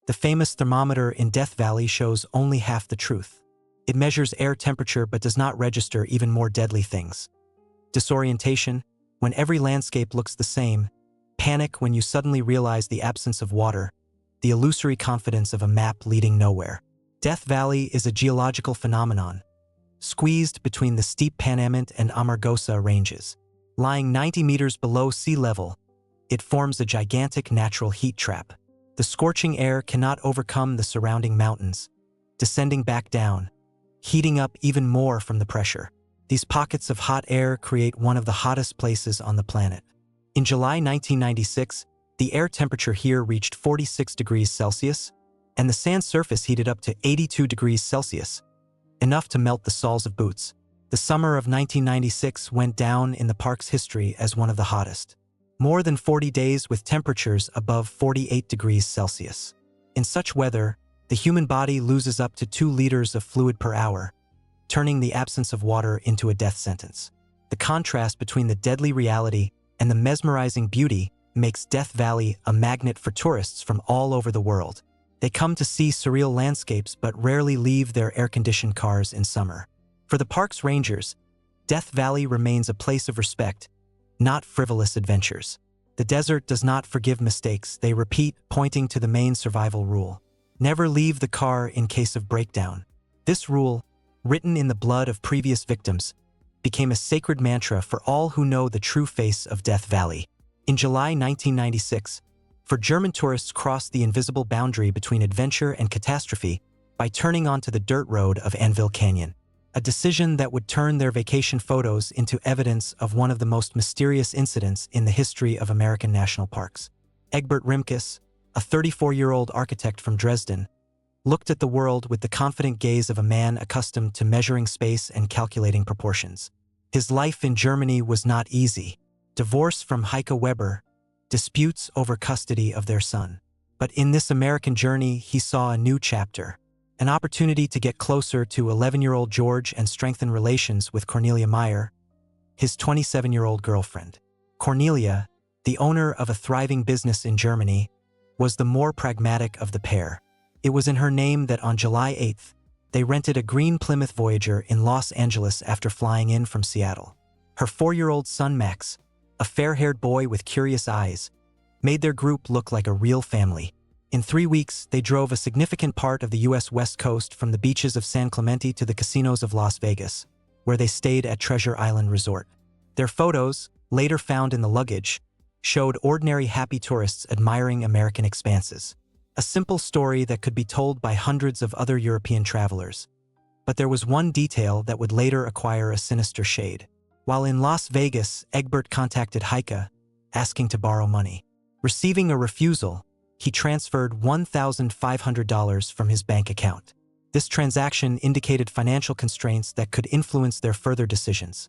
The famous thermometer in Death Valley shows only half the truth. It measures air temperature but does not register even more deadly things. Disorientation, when every landscape looks the same. Panic when you suddenly realize the absence of water. The illusory confidence of a map leading nowhere. Death Valley is a geological phenomenon, squeezed between the steep Panamint and Amargosa ranges. Lying 90 meters below sea level, it forms a gigantic natural heat trap. The scorching air cannot overcome the surrounding mountains, descending back down, heating up even more from the pressure. These pockets of hot air create one of the hottest places on the planet. In July 1996, the air temperature here reached 46 degrees Celsius, and the sand surface heated up to 82 degrees Celsius, enough to melt the soles of boots. The summer of 1996 went down in the park's history as one of the hottest. More than 40 days with temperatures above 48 degrees Celsius. In such weather, the human body loses up to 2 liters of fluid per hour, turning the absence of water into a death sentence. The contrast between the deadly reality and the mesmerizing beauty makes Death Valley a magnet for tourists from all over the world. They come to see surreal landscapes but rarely leave their air-conditioned cars in summer. For the park's rangers, Death Valley remains a place of respect, not frivolous adventures. The desert does not forgive mistakes, they repeat, pointing to the main survival rule. Never leave the car in case of breakdown. This rule, written in the blood of previous victims, became a sacred mantra for all who know the true face of Death Valley. In July 1996, German tourists crossed the invisible boundary between adventure and catastrophe by turning onto the dirt road of Anvil Canyon, a decision that would turn their vacation photos into evidence of one of the most mysterious incidents in the history of American national parks. Egbert Rimkus, a 34-year-old architect from Dresden, looked at the world with the confident gaze of a man accustomed to measuring space and calculating proportions. His life in Germany was not easy. Divorce from Heike Weber, disputes over custody of their son. But in this American journey, he saw a new chapter, an opportunity to get closer to 11-year-old George and strengthen relations with Cornelia Meyer, his 27-year-old girlfriend. Cornelia, the owner of a thriving business in Germany, was the more pragmatic of the pair. It was in her name that on July 8th, they rented a green Plymouth Voyager in Los Angeles after flying in from Seattle. Her 4-year-old son Max, a fair-haired boy with curious eyes, made their group look like a real family. In 3 weeks, they drove a significant part of the U.S. West Coast from the beaches of San Clemente to the casinos of Las Vegas, where they stayed at Treasure Island Resort. Their photos, later found in the luggage, showed ordinary happy tourists admiring American expanses. A simple story that could be told by hundreds of other European travelers. But there was one detail that would later acquire a sinister shade. While in Las Vegas, Egbert contacted Heike, asking to borrow money. Receiving a refusal, he transferred $1,500 from his bank account. This transaction indicated financial constraints that could influence their further decisions.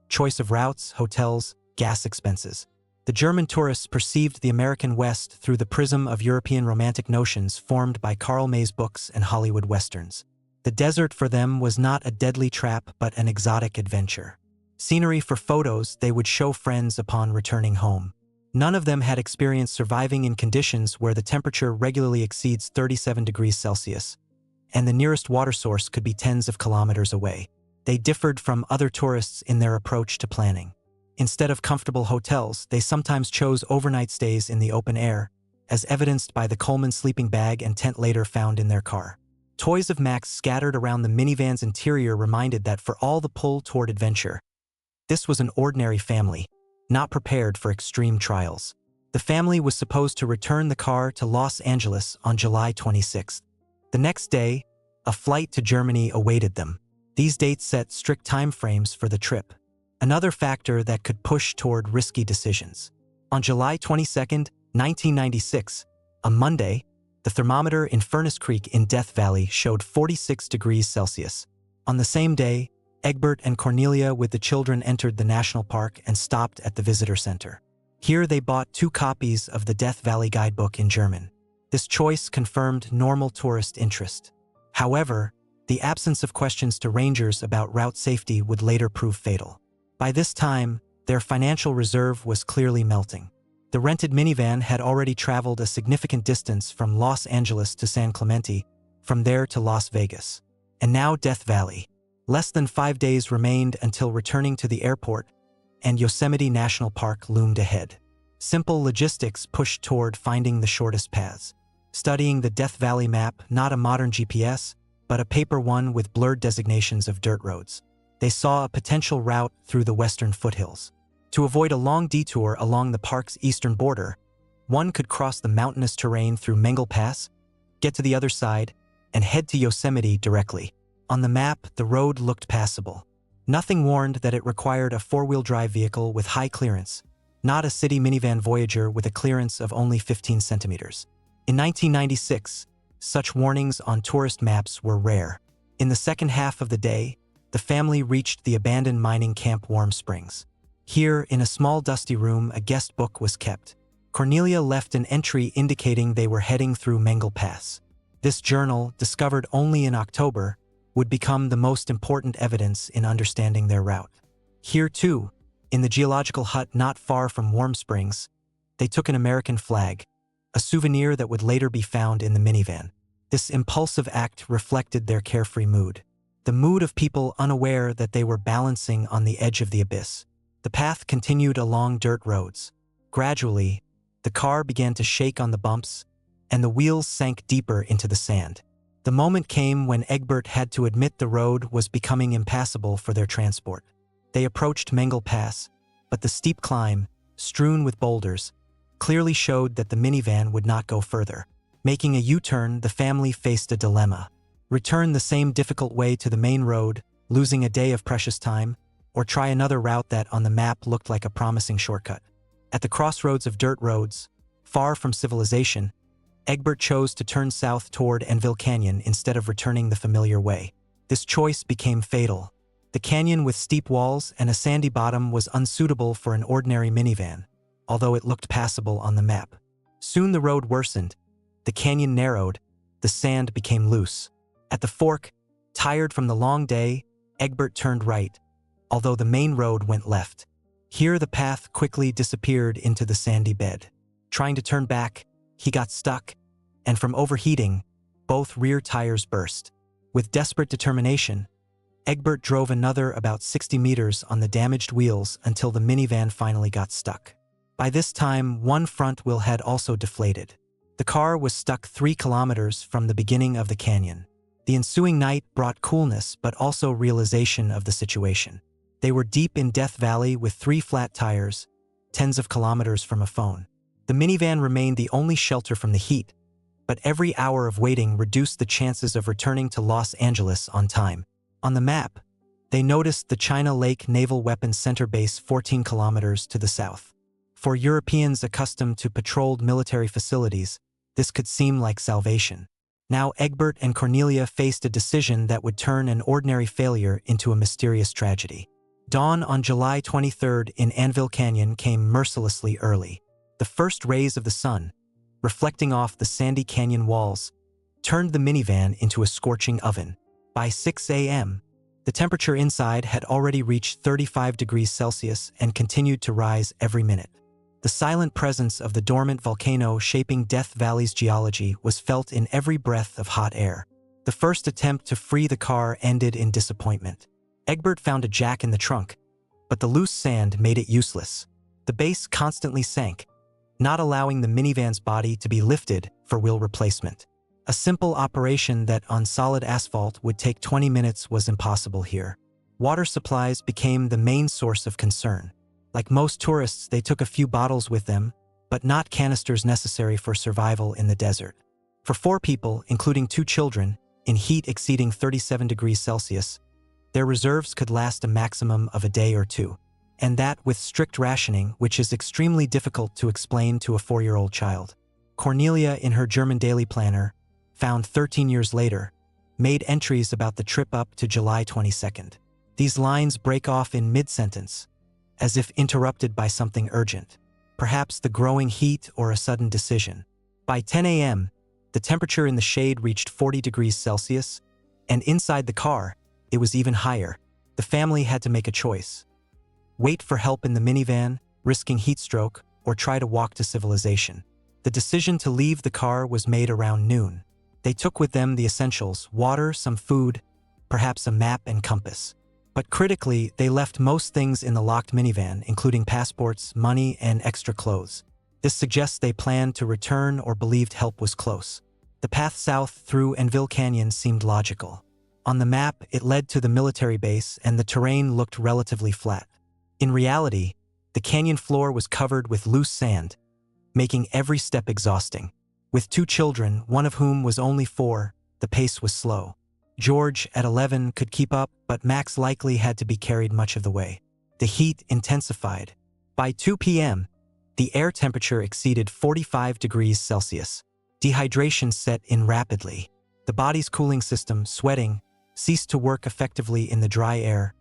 Choice of routes, hotels, gas expenses. The German tourists perceived the American West through the prism of European romantic notions formed by Karl May's books and Hollywood westerns. The desert for them was not a deadly trap but an exotic adventure. Scenery for photos they would show friends upon returning home. None of them had experienced surviving in conditions where the temperature regularly exceeds 37 degrees Celsius, and the nearest water source could be tens of kilometers away. They differed from other tourists in their approach to planning. Instead of comfortable hotels, they sometimes chose overnight stays in the open air, as evidenced by the Coleman sleeping bag and tent later found in their car. Toys of Max scattered around the minivan's interior reminded that for all the pull toward adventure, this was an ordinary family, not prepared for extreme trials. The family was supposed to return the car to Los Angeles on July 26th. The next day, a flight to Germany awaited them. These dates set strict time frames for the trip, another factor that could push toward risky decisions. On July 22, 1996, a Monday, the thermometer in Furnace Creek in Death Valley showed 46 degrees Celsius. On the same day, Egbert and Cornelia with the children entered the national park and stopped at the visitor center. Here they bought 2 copies of the Death Valley guidebook in German. This choice confirmed normal tourist interest. However, the absence of questions to rangers about route safety would later prove fatal. By this time, their financial reserve was clearly melting. The rented minivan had already traveled a significant distance from Los Angeles to San Clemente, from there to Las Vegas. And now Death Valley. Less than 5 days remained until returning to the airport, and Yosemite National Park loomed ahead. Simple logistics pushed toward finding the shortest paths. Studying the Death Valley map, not a modern GPS, but a paper one with blurred designations of dirt roads. They saw a potential route through the western foothills. To avoid a long detour along the park's eastern border, one could cross the mountainous terrain through Mengle Pass, get to the other side, and head to Yosemite directly. On the map, the road looked passable. Nothing warned that it required a four-wheel drive vehicle with high clearance, not a city minivan Voyager with a clearance of only 15 centimeters. In 1996, such warnings on tourist maps were rare. In the second half of the day, the family reached the abandoned mining camp Warm Springs. Here, in a small dusty room, a guest book was kept. Cornelia left an entry indicating they were heading through Mengle Pass. This journal, discovered only in October, would become the most important evidence in understanding their route. Here too, in the geological hut not far from Warm Springs, they took an American flag, a souvenir that would later be found in the minivan. This impulsive act reflected their carefree mood, the mood of people unaware that they were balancing on the edge of the abyss. The path continued along dirt roads. Gradually, the car began to shake on the bumps, and the wheels sank deeper into the sand. The moment came when Egbert had to admit the road was becoming impassable for their transport. They approached Mengle Pass, but the steep climb, strewn with boulders, clearly showed that the minivan would not go further. Making a U-turn, the family faced a dilemma. Return the same difficult way to the main road, losing a day of precious time, or try another route that on the map looked like a promising shortcut. At the crossroads of dirt roads, far from civilization, Egbert chose to turn south toward Enville Canyon instead of returning the familiar way. This choice became fatal. The canyon with steep walls and a sandy bottom was unsuitable for an ordinary minivan, although it looked passable on the map. Soon the road worsened, the canyon narrowed, the sand became loose. At the fork, tired from the long day, Egbert turned right, although the main road went left. Here the path quickly disappeared into the sandy bed. Trying to turn back, he got stuck, and from overheating, both rear tires burst. With desperate determination, Egbert drove another about 60 meters on the damaged wheels until the minivan finally got stuck. By this time, one front wheel had also deflated. The car was stuck 3 kilometers from the beginning of the canyon. The ensuing night brought coolness but also realization of the situation. They were deep in Death Valley with 3 flat tires, tens of kilometers from a phone. The minivan remained the only shelter from the heat, but every hour of waiting reduced the chances of returning to Los Angeles on time. On the map, they noticed the China Lake Naval Weapons Center base 14 kilometers to the south. For Europeans accustomed to patrolled military facilities, this could seem like salvation. Now Egbert and Cornelia faced a decision that would turn an ordinary failure into a mysterious tragedy. Dawn on July 23rd in Anvil Canyon came mercilessly early. The first rays of the sun, reflecting off the sandy canyon walls, turned the minivan into a scorching oven. By 6 a.m., the temperature inside had already reached 35 degrees Celsius and continued to rise every minute. The silent presence of the dormant volcano shaping Death Valley's geology was felt in every breath of hot air. The first attempt to free the car ended in disappointment. Egbert found a jack in the trunk, but the loose sand made it useless. The base constantly sank, not allowing the minivan's body to be lifted for wheel replacement. A simple operation that on solid asphalt would take 20 minutes was impossible here. Water supplies became the main source of concern. Like most tourists, they took a few bottles with them, but not canisters necessary for survival in the desert. For 4 people, including 2 children, in heat exceeding 37 degrees Celsius, their reserves could last a maximum of a day or 2. And that with strict rationing, which is extremely difficult to explain to a 4-year-old child. Cornelia, in her German daily planner, found 13 years later, made entries about the trip up to July 22nd. These lines break off in mid-sentence, as if interrupted by something urgent, perhaps the growing heat or a sudden decision. By 10 a.m., the temperature in the shade reached 40 degrees Celsius, and inside the car, it was even higher. The family had to make a choice. Wait for help in the minivan, risking heat stroke, or try to walk to civilization. The decision to leave the car was made around noon. They took with them the essentials: water, some food, perhaps a map and compass. But critically, they left most things in the locked minivan, including passports, money, and extra clothes. This suggests they planned to return or believed help was close. The path south through Enville Canyon seemed logical. On the map, it led to the military base, and the terrain looked relatively flat. In reality, the canyon floor was covered with loose sand, making every step exhausting. With 2 children, one of whom was only 4, the pace was slow. George, at 11, could keep up, but Max likely had to be carried much of the way. The heat intensified. By 2 p.m., the air temperature exceeded 45 degrees Celsius. Dehydration set in rapidly. The body's cooling system, sweating, ceased to work effectively in the dry air,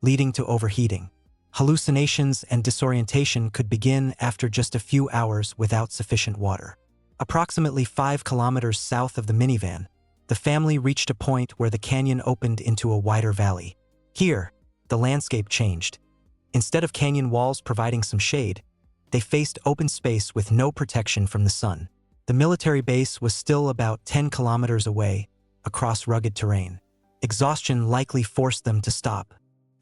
leading to overheating. Hallucinations and disorientation could begin after just a few hours without sufficient water. Approximately 5 kilometers south of the minivan, the family reached a point where the canyon opened into a wider valley. Here, the landscape changed. Instead of canyon walls providing some shade, they faced open space with no protection from the sun. The military base was still about 10 kilometers away, across rugged terrain. Exhaustion likely forced them to stop.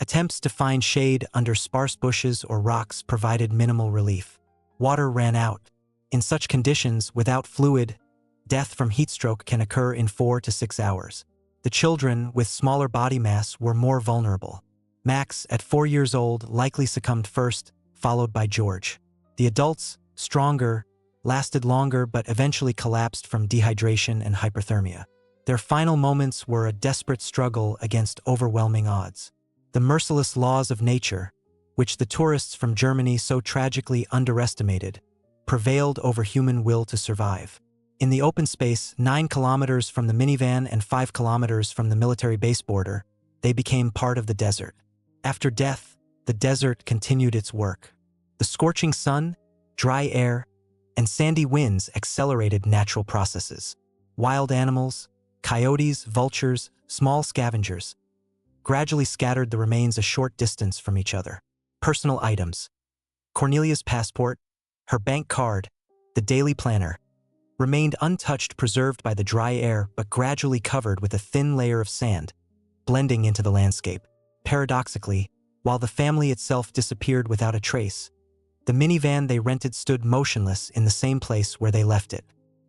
Attempts to find shade under sparse bushes or rocks provided minimal relief. Water ran out. In such conditions, without fluid, death from heatstroke can occur in 4 to 6 hours. The children, with smaller body mass, were more vulnerable. Max, at 4 years old, likely succumbed first, followed by George. The adults, stronger, lasted longer but eventually collapsed from dehydration and hyperthermia. Their final moments were a desperate struggle against overwhelming odds. The merciless laws of nature, which the tourists from Germany so tragically underestimated, prevailed over human will to survive. In the open space, 9 kilometers from the minivan and 5 kilometers from the military base border, they became part of the desert. After death, the desert continued its work. The scorching sun, dry air, and sandy winds accelerated natural processes. Wild animals, coyotes, vultures, small scavengers, gradually scattered the remains a short distance from each other. Personal items: Cornelia's passport, her bank card, the daily planner, remained untouched, preserved by the dry air but gradually covered with a thin layer of sand, blending into the landscape. Paradoxically, while the family itself disappeared without a trace, the minivan they rented stood motionless in the same place where they left it.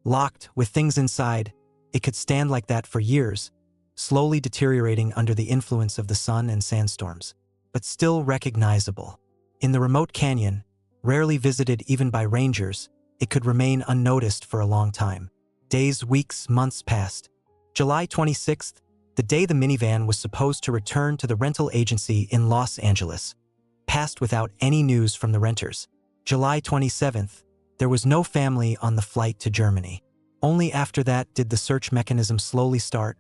Locked, with things inside, it could stand like that for years, slowly deteriorating under the influence of the sun and sandstorms, but still recognizable. In the remote canyon, rarely visited even by rangers, it could remain unnoticed for a long time. Days, weeks, months passed. July 26th, the day the minivan was supposed to return to the rental agency in Los Angeles, passed without any news from the renters. July 27th, there was no family on the flight to Germany. Only after that did the search mechanism slowly start,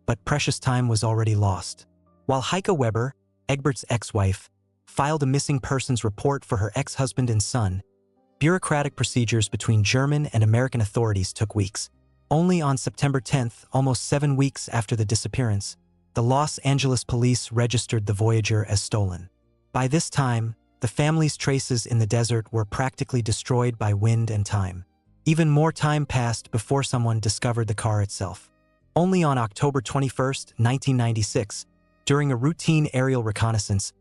but precious time was already lost. While Heike Weber, Egbert's ex-wife, filed a missing persons report for her ex-husband and son, bureaucratic procedures between German and American authorities took weeks. Only on September 10th, almost 7 weeks after the disappearance, the Los Angeles police registered the Voyager as stolen. By this time, the family's traces in the desert were practically destroyed by wind and time. Even more time passed before someone discovered the car itself. Only on October 21, 1996, during a routine aerial reconnaissance,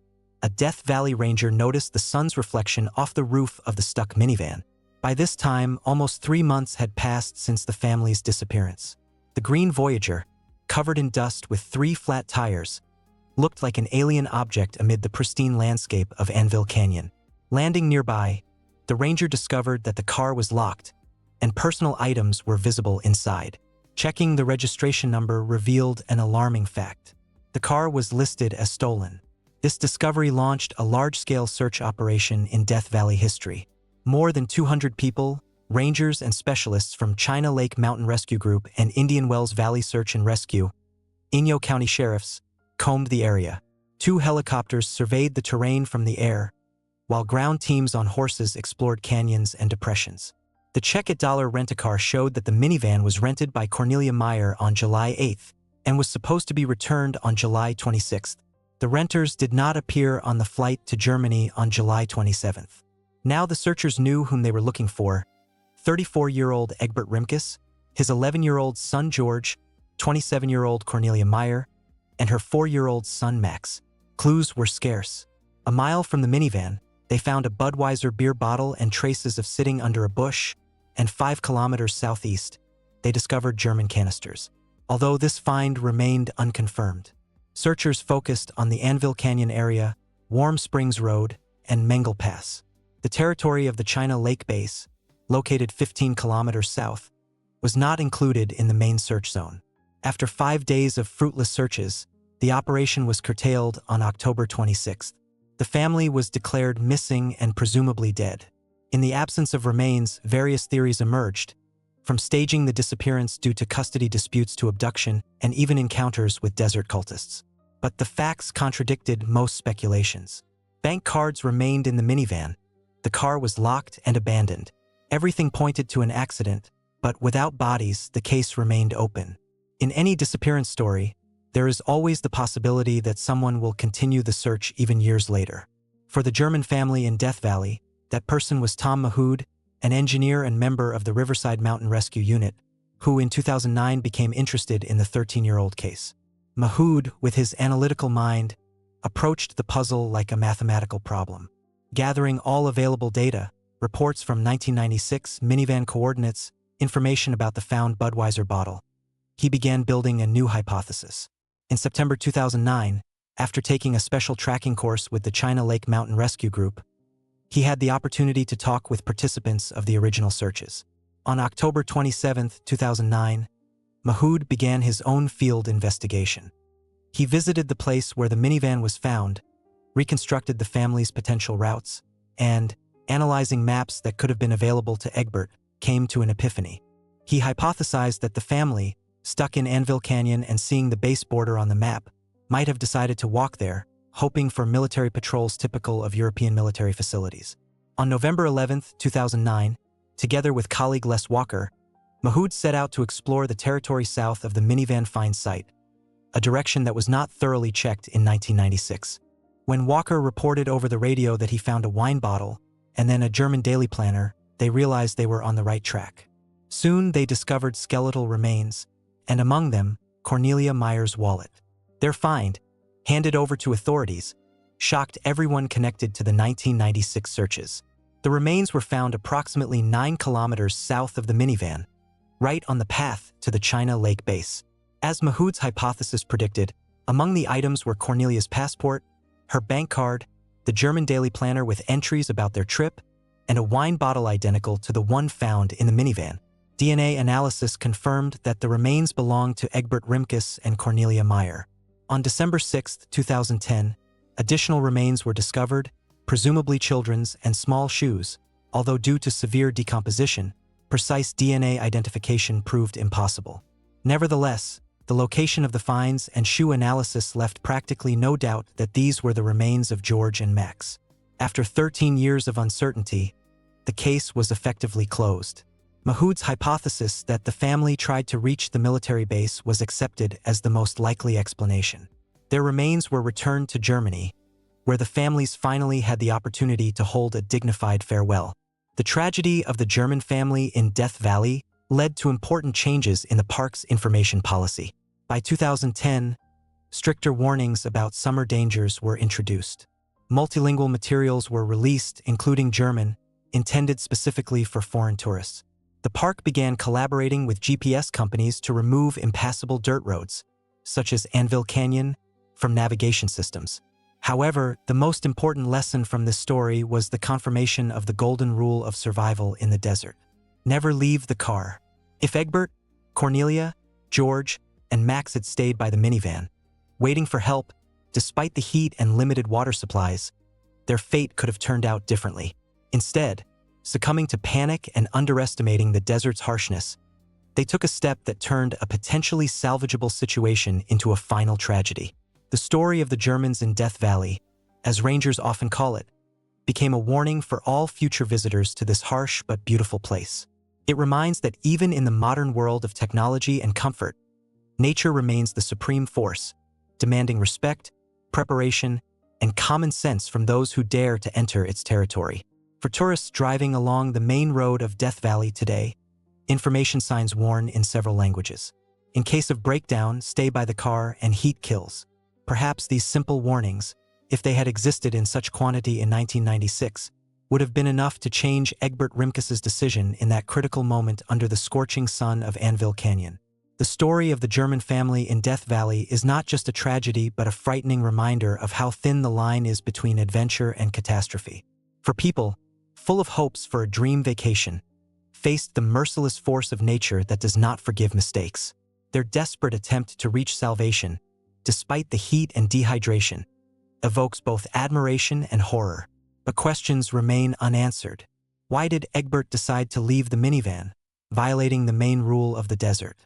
a Death Valley ranger noticed the sun's reflection off the roof of the stuck minivan. By this time, almost 3 months had passed since the family's disappearance. The green Voyager, covered in dust with 3 flat tires, looked like an alien object amid the pristine landscape of Enville Canyon. Landing nearby, the ranger discovered that the car was locked, and personal items were visible inside. Checking the registration number revealed an alarming fact. The car was listed as stolen. This discovery launched a large-scale search operation in Death Valley history. More than 200 people, rangers and specialists from China Lake Mountain Rescue Group and Indian Wells Valley Search and Rescue, Inyo County Sheriffs, combed the area. 2 helicopters surveyed the terrain from the air, while ground teams on horses explored canyons and depressions. The check at Dollar Rent-A-Car showed that the minivan was rented by Cornelia Meyer on July 8th and was supposed to be returned on July 26th. The renters did not appear on the flight to Germany on July 27th. Now the searchers knew whom they were looking for: 34-year-old Egbert Rimkus, his 11-year-old son George, 27-year-old Cornelia Meyer, and her 4-year-old son Max. Clues were scarce. A mile from the minivan, they found a Budweiser beer bottle and traces of sitting under a bush, and 5 kilometers southeast, they discovered German canisters. Although this find remained unconfirmed, searchers focused on the Anvil Canyon area, Warm Springs Road, and Mengel Pass. The territory of the China Lake Base, located 15 kilometers south, was not included in the main search zone. After 5 days of fruitless searches, the operation was curtailed on October 26th. The family was declared missing and presumably dead. In the absence of remains, various theories emerged, from staging the disappearance due to custody disputes to abduction and even encounters with desert cultists. But the facts contradicted most speculations. Bank cards remained in the minivan. The car was locked and abandoned. Everything pointed to an accident, but without bodies, the case remained open. In any disappearance story, there is always the possibility that someone will continue the search even years later. For the German family in Death Valley, that person was Tom Mahood, an engineer and member of the Riverside Mountain Rescue Unit, who in 2009 became interested in the 13-year-old case. Mahood, with his analytical mind, approached the puzzle like a mathematical problem. Gathering all available data, reports from 1996, minivan coordinates, information about the found Budweiser bottle, he began building a new hypothesis. In September 2009, after taking a special tracking course with the China Lake Mountain Rescue Group, he had the opportunity to talk with participants of the original searches. On October 27, 2009, Mahood began his own field investigation. He visited the place where the minivan was found, reconstructed the family's potential routes, and, analyzing maps that could have been available to Egbert, came to an epiphany. He hypothesized that the family, stuck in Anvil Canyon and seeing the base border on the map, might have decided to walk there, hoping for military patrols typical of European military facilities. On November 11, 2009, together with colleague Les Walker, Mahood set out to explore the territory south of the minivan find site, a direction that was not thoroughly checked in 1996. When Walker reported over the radio that he found a wine bottle and then a German daily planner, they realized they were on the right track. Soon they discovered skeletal remains, and among them, Cornelia Meyer's wallet. Their find, handed over to authorities, shocked everyone connected to the 1996 searches. The remains were found approximately 9 kilometers south of the minivan, right on the path to the China Lake Base. As Mahood's hypothesis predicted, among the items were Cornelia's passport, her bank card, the German daily planner with entries about their trip, and a wine bottle identical to the one found in the minivan. DNA analysis confirmed that the remains belonged to Egbert Rimkus and Cornelia Meyer. On December 6, 2010, additional remains were discovered, presumably children's and small shoes, although due to severe decomposition, precise DNA identification proved impossible. Nevertheless, the location of the finds and shoe analysis left practically no doubt that these were the remains of George and Max. After 13 years of uncertainty, the case was effectively closed. Mahood's hypothesis that the family tried to reach the military base was accepted as the most likely explanation. Their remains were returned to Germany, where the families finally had the opportunity to hold a dignified farewell. The tragedy of the German family in Death Valley led to important changes in the park's information policy. By 2010, stricter warnings about summer dangers were introduced. Multilingual materials were released, including German, intended specifically for foreign tourists. The park began collaborating with GPS companies to remove impassable dirt roads, such as Anvil Canyon, from navigation systems. However, the most important lesson from this story was the confirmation of the golden rule of survival in the desert. Never leave the car. If Egbert, Cornelia, George, and Max had stayed by the minivan, waiting for help, despite the heat and limited water supplies, their fate could have turned out differently. Instead, succumbing to panic and underestimating the desert's harshness, they took a step that turned a potentially salvageable situation into a final tragedy. The story of the Germans in Death Valley, as rangers often call it, became a warning for all future visitors to this harsh but beautiful place. It reminds that even in the modern world of technology and comfort, nature remains the supreme force, demanding respect, preparation, and common sense from those who dare to enter its territory. For tourists driving along the main road of Death Valley today, information signs warn in several languages. In case of breakdown, stay by the car and heat kills. Perhaps these simple warnings, if they had existed in such quantity in 1996, would have been enough to change Egbert Rimkus's decision in that critical moment under the scorching sun of Anvil Canyon. The story of the German family in Death Valley is not just a tragedy but a frightening reminder of how thin the line is between adventure and catastrophe. For people, full of hopes for a dream vacation, faced the merciless force of nature that does not forgive mistakes. Their desperate attempt to reach salvation, despite the heat and dehydration, evokes both admiration and horror. But questions remain unanswered. Why did Egbert decide to leave the minivan, violating the main rule of the desert?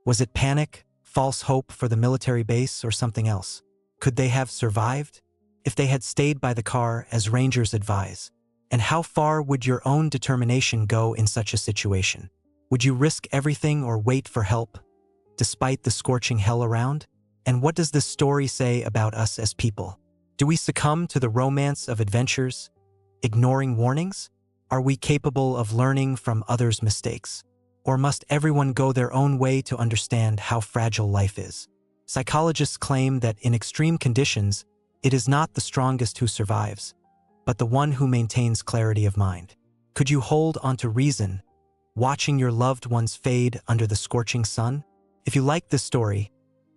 Was it panic, false hope for the military base, or something else? Could they have survived if they had stayed by the car as rangers advise? And how far would your own determination go in such a situation? Would you risk everything or wait for help, despite the scorching hell around? And what does this story say about us as people? Do we succumb to the romance of adventures, ignoring warnings? Are we capable of learning from others' mistakes? Or must everyone go their own way to understand how fragile life is? Psychologists claim that in extreme conditions, it is not the strongest who survives, but the one who maintains clarity of mind. Could you hold onto reason, watching your loved ones fade under the scorching sun? If you like this story,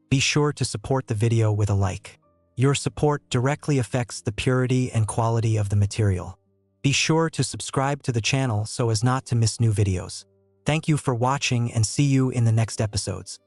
be sure to support the video with a like. Your support directly affects the purity and quality of the material. Be sure to subscribe to the channel so as not to miss new videos. Thank you for watching and see you in the next episodes.